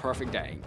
perfect day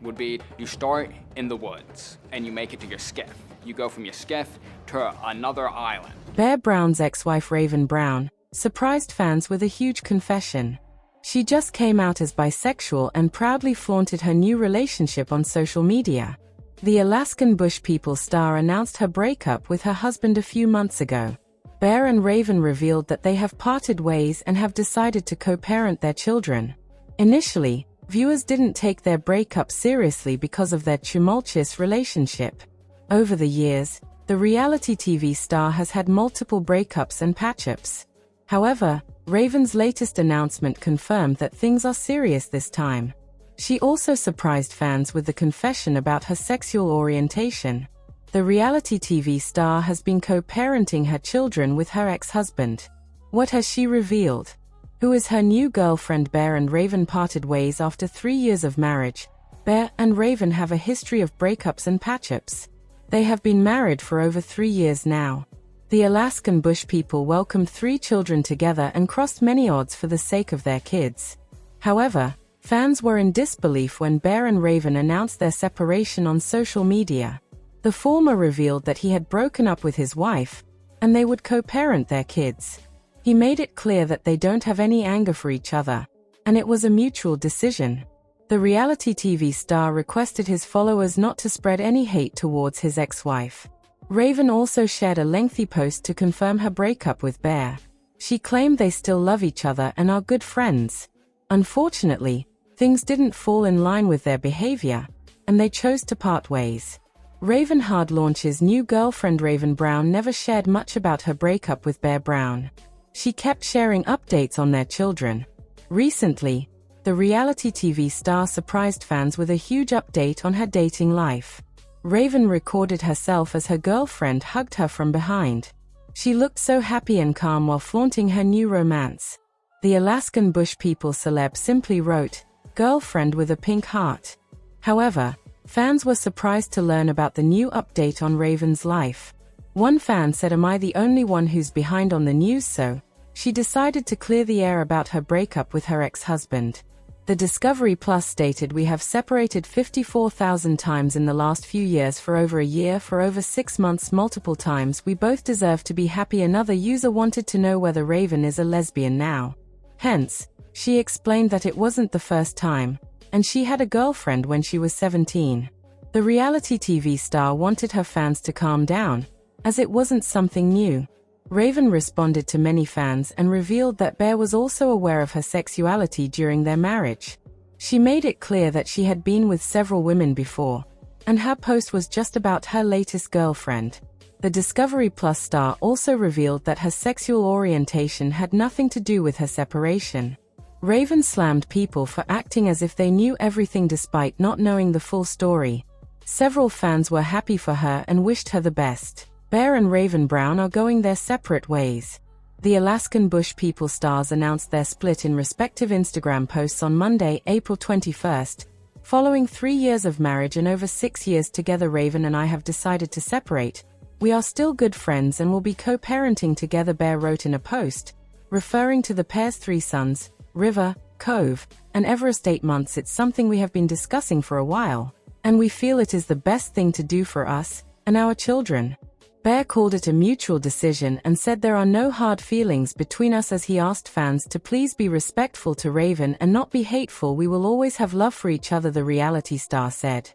would be you start in the woods and you make it to your skiff. You go from your skiff to another island. Bear Brown's ex-wife Raiven Brown surprised fans with a huge confession. She just came out as bisexual and proudly flaunted her new relationship on social media. The Alaskan Bush People star announced her breakup with her husband a few months ago. Bear and Raiven revealed that they have parted ways and have decided to co-parent their children. Initially, viewers didn't take their breakup seriously because of their tumultuous relationship. Over the years, the reality TV star has had multiple breakups and patch-ups. However, Raiven's latest announcement confirmed that things are serious this time. She also surprised fans with the confession about her sexual orientation. The reality TV star has been co-parenting her children with her ex-husband. What has she revealed? Who is her new girlfriend? Bear and Raiven parted ways after 3 years of marriage. Bear and Raiven have a history of breakups and patch-ups. They have been married for over 3 years now. The Alaskan Bush People welcomed 3 children together and crossed many odds for the sake of their kids. However, fans were in disbelief when Bear and Raiven announced their separation on social media. The former revealed that he had broken up with his wife, and they would co-parent their kids. He made it clear that they don't have any anger for each other, and it was a mutual decision. The reality TV star requested his followers not to spread any hate towards his ex-wife. Raiven also shared a lengthy post to confirm her breakup with Bear. She claimed they still love each other and are good friends. Unfortunately, things didn't fall in line with their behavior, and they chose to part ways. Raiven Hard Launch's new girlfriend Raiven Brown never shared much about her breakup with Bear Brown. She kept sharing updates on their children. Recently, the reality TV star surprised fans with a huge update on her dating life. Raiven recorded herself as her girlfriend hugged her from behind. She looked so happy and calm while flaunting her new romance. The Alaskan Bush People celeb simply wrote, "Girlfriend with a pink heart." However, fans were surprised to learn about the new update on Raiven's life. One fan said, "Am I the only one who's behind on the news?" So she decided to clear the air about her breakup with her ex-husband. The Discovery Plus stated, "We have separated 54,000 times in the last few years, for over a year, for over 6 months, multiple times. We both deserve to be happy." Another user wanted to know whether Raiven is a lesbian now. Hence, she explained that it wasn't the first time, and she had a girlfriend when she was 17. The reality TV star wanted her fans to calm down, as it wasn't something new. Raiven responded to many fans and revealed that Bear was also aware of her sexuality during their marriage. She made it clear that she had been with several women before, and her post was just about her latest girlfriend. The Discovery Plus star also revealed that her sexual orientation had nothing to do with her separation. Raiven slammed people for acting as if they knew everything despite not knowing the full story. Several fans were happy for her and wished her the best. Bear and Raiven Brown are going their separate ways. The Alaskan Bush People stars announced their split in respective Instagram posts on Monday, April 21st. Following 3 years of marriage and over 6 years together, Raiven and I have decided to separate. We are still good friends and will be co-parenting together, Bear wrote in a post, referring to the pair's 3 sons, River, Cove, and Everest. 8 months. It's something we have been discussing for a while, and we feel it is the best thing to do for us and our children. Bear called it a mutual decision and said there are no hard feelings between us, as he asked fans to please be respectful to Raiven and not be hateful. "We will always have love for each other," the reality star said.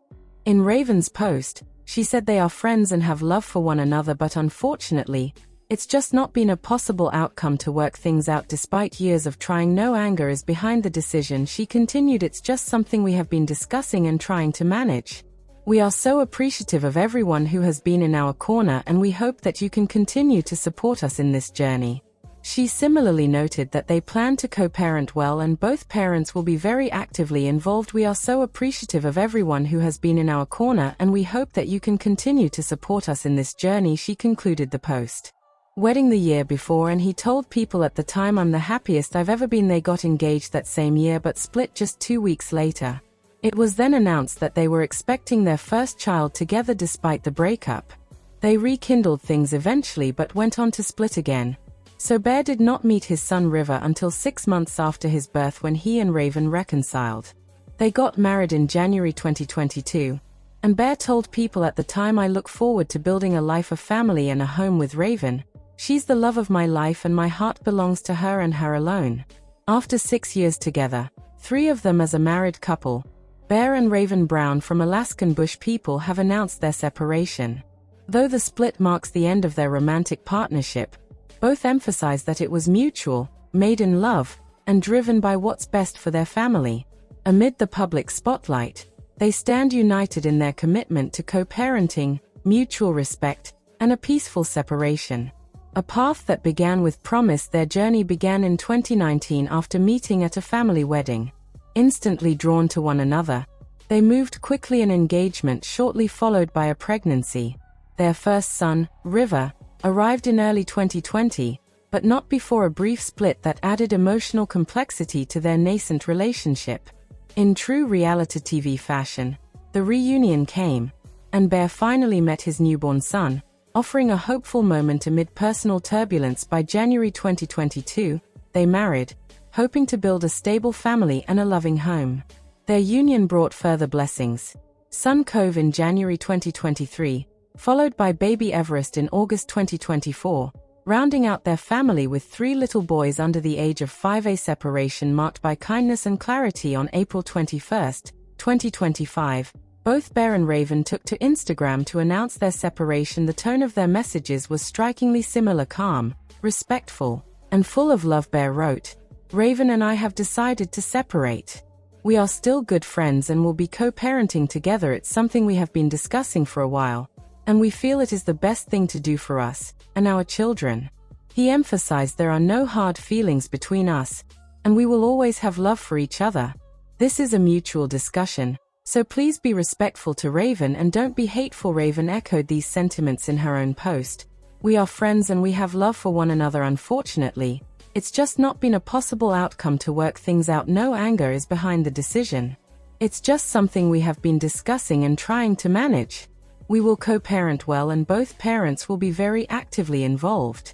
In Raiven's post, she said they are friends and have love for one another, but unfortunately, it's just not been a possible outcome to work things out despite years of trying. "No anger is behind the decision," she continued. "It's just something we have been discussing and trying to manage. We are so appreciative of everyone who has been in our corner, and we hope that you can continue to support us in this journey." She similarly noted that they plan to co-parent well and both parents will be very actively involved. "We are so appreciative of everyone who has been in our corner, and we hope that you can continue to support us in this journey," she concluded the post. Wedding the year before, and he told people at the time, "I'm the happiest I've ever been." They got engaged that same year but split just 2 weeks later. It was then announced that they were expecting their first child together despite the breakup. They rekindled things eventually but went on to split again. So Bear did not meet his son River until 6 months after his birth, when he and Raiven reconciled. They got married in January 2022, and Bear told People at the time, "I look forward to building a life of family and a home with Raiven. She's the love of my life and my heart belongs to her and her alone." After 6 years together, 3 of them as a married couple, Bear and Raiven Brown from Alaskan Bush People have announced their separation. Though the split marks the end of their romantic partnership, both emphasize that it was mutual, made in love, and driven by what's best for their family. Amid the public spotlight, they stand united in their commitment to co-parenting, mutual respect, and a peaceful separation. A path that began with promise. Their journey began in 2019 after meeting at a family wedding. Instantly drawn to one another, they moved quickly, an engagement shortly followed by a pregnancy. Their first son, River, arrived in early 2020, but not before a brief split that added emotional complexity to their nascent relationship. In true reality TV fashion, the reunion came, and Bear finally met his newborn son, offering a hopeful moment amid personal turbulence. By January 2022, they married, hoping to build a stable family and a loving home. Their union brought further blessings. Son Cove in January 2023, followed by baby Everest in August 2024, rounding out their family with 3 little boys under the age of 5. A separation marked by kindness and clarity. On April 21, 2025, both Bear and Raiven took to Instagram to announce their separation. The tone of their messages was strikingly similar: calm, respectful, and full of love. Bear wrote, "Raiven and I have decided to separate. We are still good friends and will be co-parenting together. It's something we have been discussing for a while, and we feel it is the best thing to do for us and our children." He emphasized, "There are no hard feelings between us, and we will always have love for each other. This is a mutual discussion, so please be respectful to Raiven and don't be hateful." Raiven echoed these sentiments in her own post. "We are friends and we have love for one another. Unfortunately, it's just not been a possible outcome to work things out. No anger is behind the decision. It's just something we have been discussing and trying to manage. We will co-parent well and both parents will be very actively involved."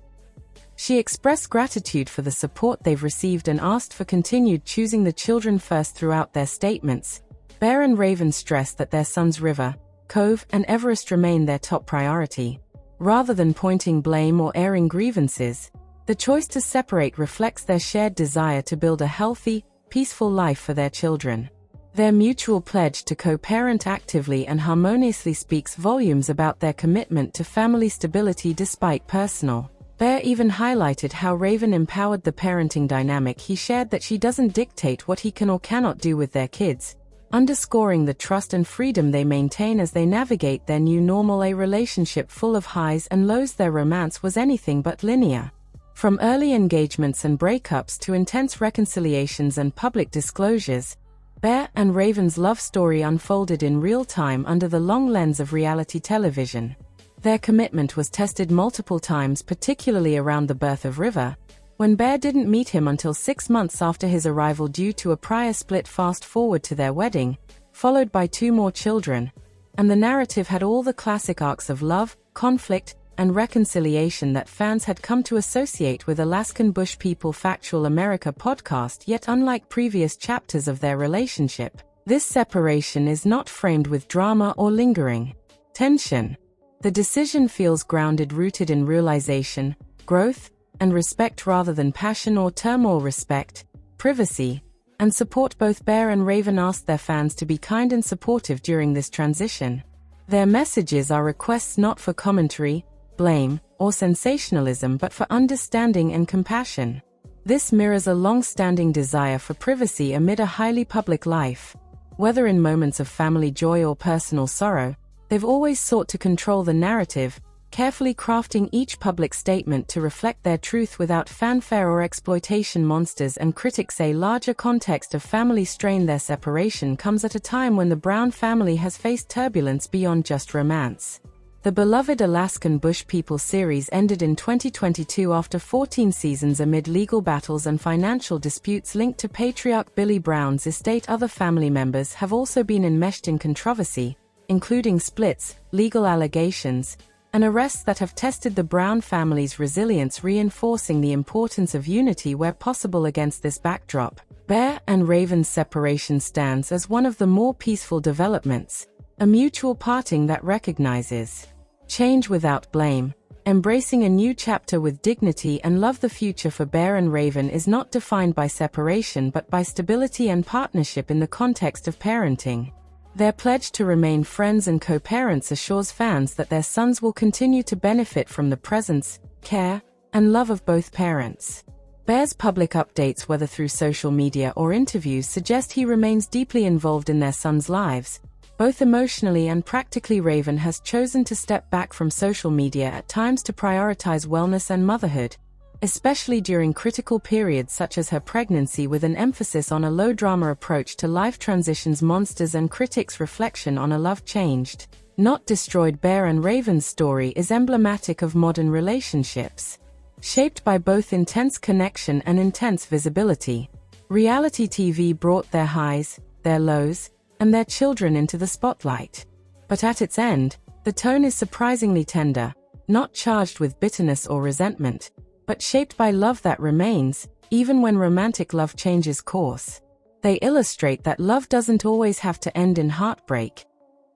She expressed gratitude for the support they've received and asked for continued choosing the children first throughout their statements. Bear and Raiven stressed that their sons River, Cove, and Everest remain their top priority. Rather than pointing blame or airing grievances, the choice to separate reflects their shared desire to build a healthy, peaceful life for their children. Their mutual pledge to co-parent actively and harmoniously speaks volumes about their commitment to family stability despite personal. Bear even highlighted how Raiven empowered the parenting dynamic. He shared that she doesn't dictate what he can or cannot do with their kids, underscoring the trust and freedom they maintain as they navigate their new normal. A relationship full of highs and lows. Their romance was anything but linear. From early engagements and breakups to intense reconciliations and public disclosures, Bear and Raiven's love story unfolded in real time under the long lens of reality television. Their commitment was tested multiple times, particularly around the birth of River, when Bear didn't meet him until 6 months after his arrival due to a prior split. Fast forward to their wedding, followed by 2 more children, and the narrative had all the classic arcs of love, conflict, and reconciliation that fans had come to associate with Alaskan Bush People. Factual America podcast. Yet unlike previous chapters of their relationship, this separation is not framed with drama or lingering tension. The decision feels grounded, rooted in realization, growth, and respect rather than passion or turmoil. Respect, privacy, and support. Both Bear and Raiven asked their fans to be kind and supportive during this transition. Their messages are requests not for commentary, blame, or sensationalism but for understanding and compassion. This mirrors a long-standing desire for privacy amid a highly public life. Whether in moments of family joy or personal sorrow, they've always sought to control the narrative, carefully crafting each public statement to reflect their truth without fanfare or exploitation. Monsters and critics. A larger context of family strain. Their separation comes at a time when the Brown family has faced turbulence beyond just romance. The beloved Alaskan Bush People series ended in 2022 after 14 seasons amid legal battles and financial disputes linked to patriarch Billy Brown's estate. Other family members have also been enmeshed in controversy, including splits, legal allegations, and arrests that have tested the Brown family's resilience, reinforcing the importance of unity where possible. Against this backdrop, Bear and Raven's separation stands as one of the more peaceful developments, a mutual parting that recognizes change without blame, embracing a new chapter with dignity and love. The future for Bear and Raven is not defined by separation but by stability and partnership in the context of parenting. Their pledge to remain friends and co-parents assures fans that their sons will continue to benefit from the presence, care, and love of both parents. Bear's public updates, whether through social media or interviews, suggest he remains deeply involved in their sons' lives, both emotionally and practically. Raven has chosen to step back from social media at times to prioritize wellness and motherhood, especially during critical periods such as her pregnancy, with an emphasis on a low-drama approach to life transitions. Monsters and critics' reflection on a love changed, not destroyed. Bear and Raven's story is emblematic of modern relationships, shaped by both intense connection and intense visibility. Reality TV brought their highs, their lows, and their children into the spotlight. But at its end, the tone is surprisingly tender, not charged with bitterness or resentment, but shaped by love that remains, even when romantic love changes course. They illustrate that love doesn't always have to end in heartbreak.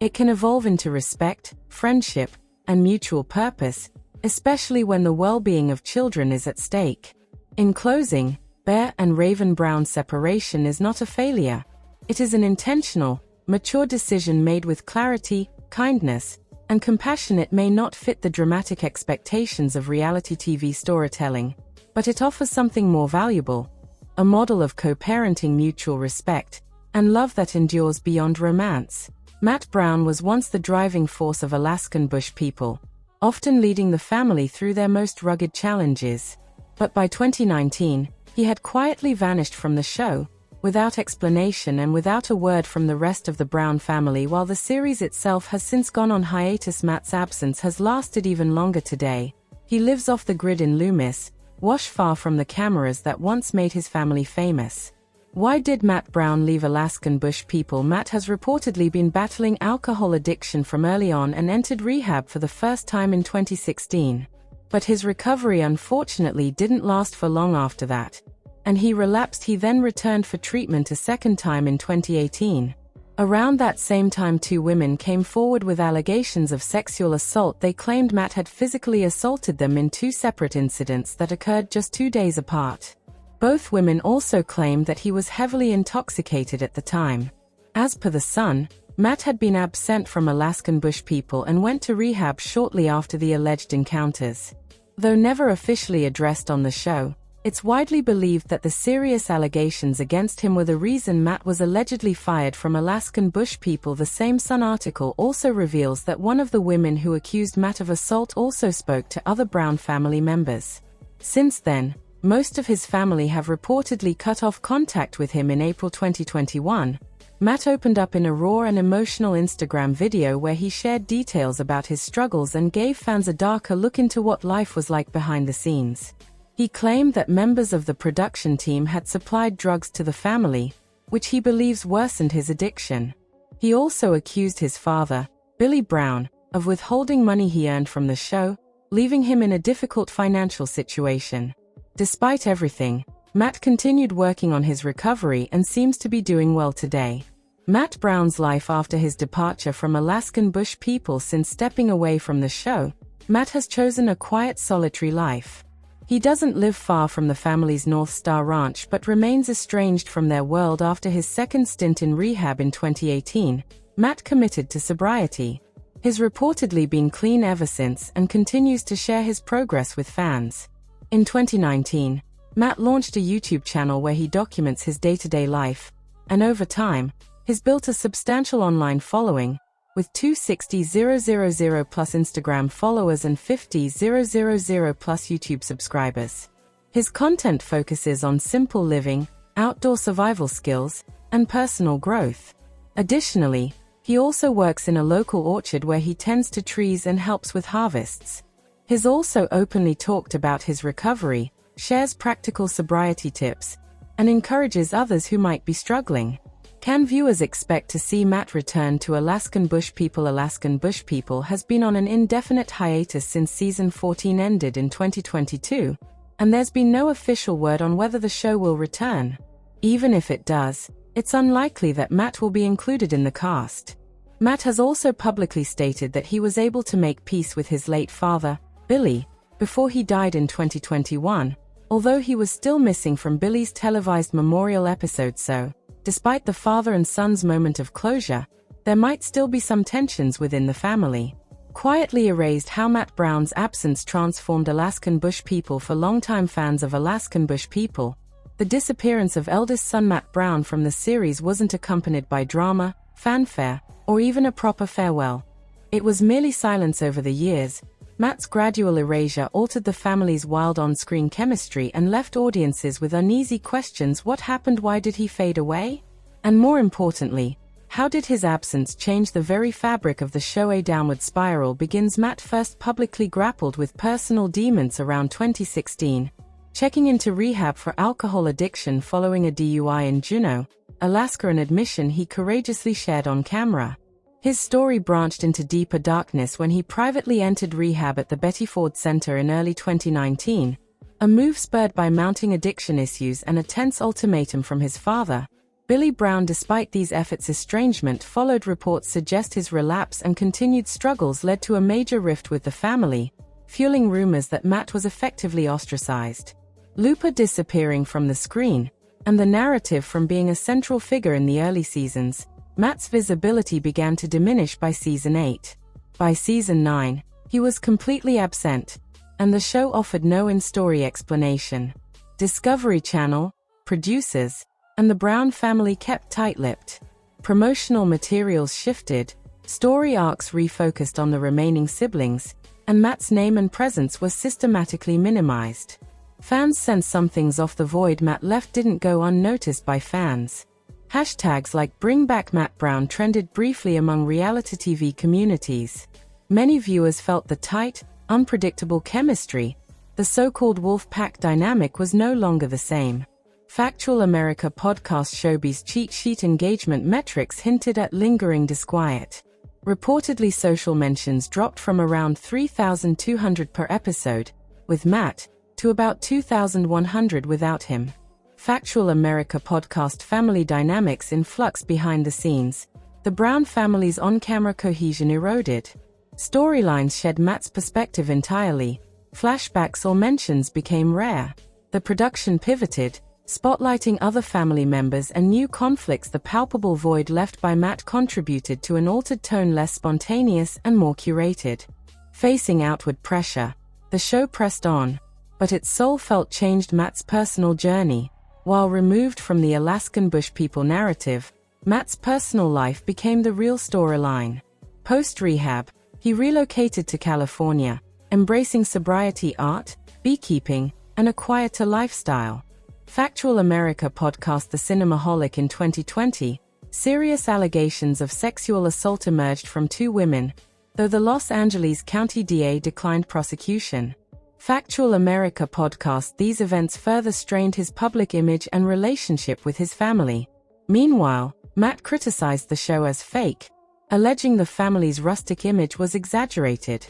It can evolve into respect, friendship, and mutual purpose, especially when the well-being of children is at stake. In closing, Bear and Raven Brown's separation is not a failure. It is an intentional, mature decision made with clarity, kindness, and compassion. It may not fit the dramatic expectations of reality TV storytelling, but it offers something more valuable: a model of co-parenting, mutual respect, and love that endures beyond romance. Matt Brown was once the driving force of Alaskan bush people, often leading the family through their most rugged challenges. But by 2019, he had quietly vanished from the show, without explanation and without a word from the rest of the Brown family. While the series itself has since gone on hiatus, Matt's absence has lasted even longer today. He lives off the grid in Loomis, wash far from the cameras that once made his family famous. Why did Matt Brown leave Alaskan bush people? Matt has reportedly been battling alcohol addiction from early on and entered rehab for the first time in 2016. But his recovery unfortunately didn't last for long after that, and he relapsed. He then returned for treatment a second time in 2018. Around that same time, 2 women came forward with allegations of sexual assault. They claimed Matt had physically assaulted them in 2 separate incidents that occurred just 2 days apart. Both women also claimed that he was heavily intoxicated at the time. As per The Sun, Matt had been absent from Alaskan bush people and went to rehab shortly after the alleged encounters. Though never officially addressed on the show, it's widely believed that the serious allegations against him were the reason Matt was allegedly fired from Alaskan bush people. The same Sun article also reveals that one of the women who accused Matt of assault also spoke to other Brown family members. Since then, most of his family have reportedly cut off contact with him. In April 2021, Matt opened up in a raw and emotional Instagram video where he shared details about his struggles and gave fans a darker look into what life was like behind the scenes. He claimed that members of the production team had supplied drugs to the family, which he believes worsened his addiction. He also accused his father, Billy Brown, of withholding money he earned from the show, leaving him in a difficult financial situation. Despite everything, Matt continued working on his recovery and seems to be doing well today. Matt Brown's life after his departure from Alaskan bush people. Since stepping away from the show, Matt has chosen a quiet, solitary life. He doesn't live far from the family's North Star Ranch but remains estranged from their world. After his second stint in rehab in 2018, Matt committed to sobriety. He's reportedly been clean ever since and continues to share his progress with fans. In 2019, Matt launched a YouTube channel where he documents his day-to-day life, and over time, he's built a substantial online following, with 260,000 plus Instagram followers and 50,000 plus YouTube subscribers. His content focuses on simple living, outdoor survival skills, and personal growth. Additionally, he also works in a local orchard where he tends to trees and helps with harvests. He's also openly talked about his recovery, shares practical sobriety tips, and encourages others who might be struggling. Can viewers expect to see Matt return to Alaskan Bush People? Alaskan Bush People has been on an indefinite hiatus since season 14 ended in 2022, and there's been no official word on whether the show will return. Even if it does, it's unlikely that Matt will be included in the cast. Matt has also publicly stated that he was able to make peace with his late father, Billy, before he died in 2021, although he was still missing from Billy's televised memorial episode. So, despite the father and son's moment of closure, there might still be some tensions within the family. Quietly erased how Matt Brown's absence transformed Alaskan Bush People. For longtime fans of Alaskan Bush People, the disappearance of eldest son Matt Brown from the series wasn't accompanied by drama, fanfare, or even a proper farewell. It was merely silence. Over the years, Matt's gradual erasure altered the family's wild on-screen chemistry and left audiences with uneasy questions. What happened? Why did he fade away? And more importantly, how did his absence change the very fabric of the show? A downward spiral begins. Matt first publicly grappled with personal demons around 2016, checking into rehab for alcohol addiction following a DUI in Juneau, Alaska, an admission he courageously shared on camera. His story branched into deeper darkness when he privately entered rehab at the Betty Ford Center in early 2019, a move spurred by mounting addiction issues and a tense ultimatum from his father, Billy Brown. Despite these efforts, estrangement followed. Reports suggest his relapse and continued struggles led to a major rift with the family, fueling rumors that Matt was effectively ostracized. Looper disappearing from the screen, and the narrative from being a central figure in the early seasons, Matt's visibility began to diminish by season 8. By season 9, he was completely absent, and the show offered no in-story explanation. Discovery Channel, producers, and the Brown family kept tight-lipped. Promotional materials shifted, story arcs refocused on the remaining siblings, and Matt's name and presence was systematically minimized. Fans sensed something's off. The void Matt left didn't go unnoticed by fans. Hashtags like "Bring Back Matt Brown" trended briefly among reality TV communities. Many viewers felt the tight, unpredictable chemistry, the so-called wolf pack dynamic, was no longer the same. Factual America podcast Showbiz cheat sheet engagement metrics hinted at lingering disquiet. Reportedly, social mentions dropped from around 3,200 per episode, with Matt, to about 2,100 without him. Factual America podcast family dynamics in flux behind the scenes. The Brown family's on-camera cohesion eroded. Storylines shed Matt's perspective entirely. Flashbacks or mentions became rare. The production pivoted, spotlighting other family members and new conflicts. The palpable void left by Matt contributed to an altered tone, less spontaneous and more curated. Facing outward pressure, the show pressed on, but its soul felt changed. Matt's personal journey. While removed from the Alaskan Bush People narrative, Matt's personal life became the real storyline. Post-rehab, he relocated to California, embracing sobriety, art, beekeeping, and a quieter lifestyle. Factual America podcast The Cinemaholic in 2020, serious allegations of sexual assault emerged from 2 women, though the Los Angeles County DA declined prosecution. Factual America podcast These events further strained his public image and relationship with his family. Meanwhile, Matt criticized the show as fake, alleging the family's rustic image was exaggerated.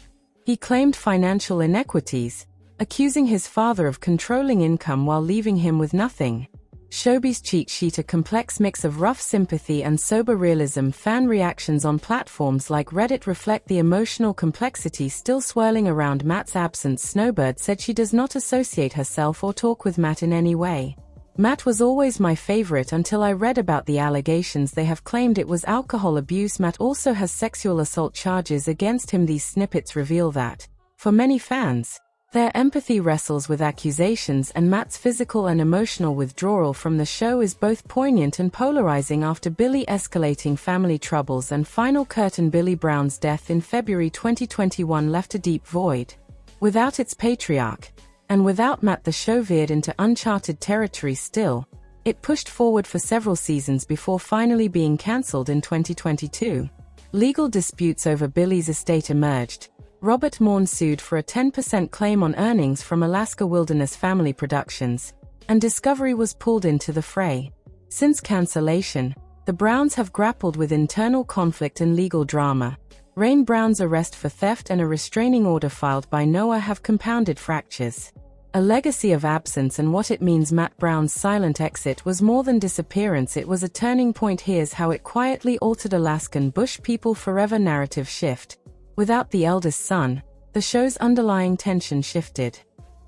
He claimed financial inequities, accusing his father of controlling income while leaving him with nothing. Showbiz cheat sheet A complex mix of rough sympathy and sober realism. Fan reactions on platforms like Reddit reflect the emotional complexity still swirling around Matt's absence. Snowbird said she does not associate herself or talk with Matt in any way. Matt was always my favorite until I read about the allegations. They have claimed it was alcohol abuse. Matt also has sexual assault charges against him. These snippets reveal that, for many fans, their empathy wrestles with accusations, and Matt's physical and emotional withdrawal from the show is both poignant and polarizing. After Billy escalating family troubles and final curtain, Billy Brown's death in February 2021 left a deep void. Without its patriarch, and without Matt, the show veered into uncharted territory. Still, it pushed forward for several seasons before finally being cancelled in 2022. Legal disputes over Billy's estate emerged. Robert Morn sued for a 10% claim on earnings from Alaska Wilderness Family Productions, and Discovery was pulled into the fray. Since cancellation, the Browns have grappled with internal conflict and legal drama. Rain Brown's arrest for theft and a restraining order filed by Noah have compounded fractures. A legacy of absence, and what it means. Matt Brown's silent exit was more than disappearance, it was a turning point. Here's how it quietly altered Alaskan Bush people forever. Narrative shift. Without the eldest son, the show's underlying tension shifted.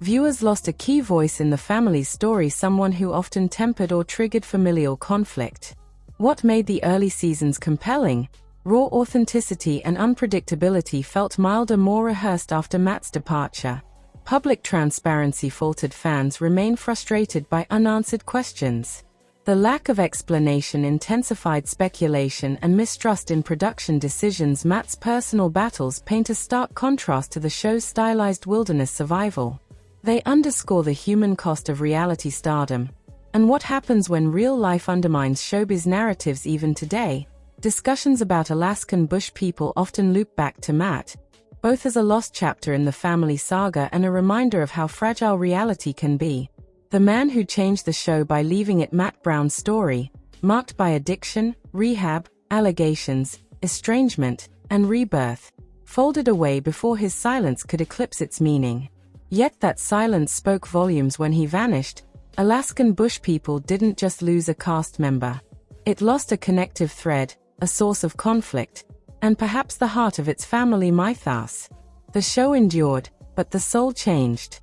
Viewers lost a key voice in the family's story, someone who often tempered or triggered familial conflict. What made the early seasons compelling? Raw authenticity and unpredictability felt milder, more rehearsed after Matt's departure. Public transparency faltered, fans remain frustrated by unanswered questions. The lack of explanation intensified speculation and mistrust in production decisions. Matt's personal battles paint a stark contrast to the show's stylized wilderness survival. They underscore the human cost of reality stardom. And what happens when real life undermines showbiz narratives? Even today, discussions about Alaskan Bush people often loop back to Matt, both as a lost chapter in the family saga and a reminder of how fragile reality can be. The man who changed the show by leaving it. Matt Brown's story, marked by addiction, rehab, allegations, estrangement, and rebirth, folded away before his silence could eclipse its meaning. Yet that silence spoke volumes. When he vanished, Alaskan Bush people didn't just lose a cast member. It lost a connective thread, a source of conflict, and perhaps the heart of its family mythos. The show endured, but the soul changed.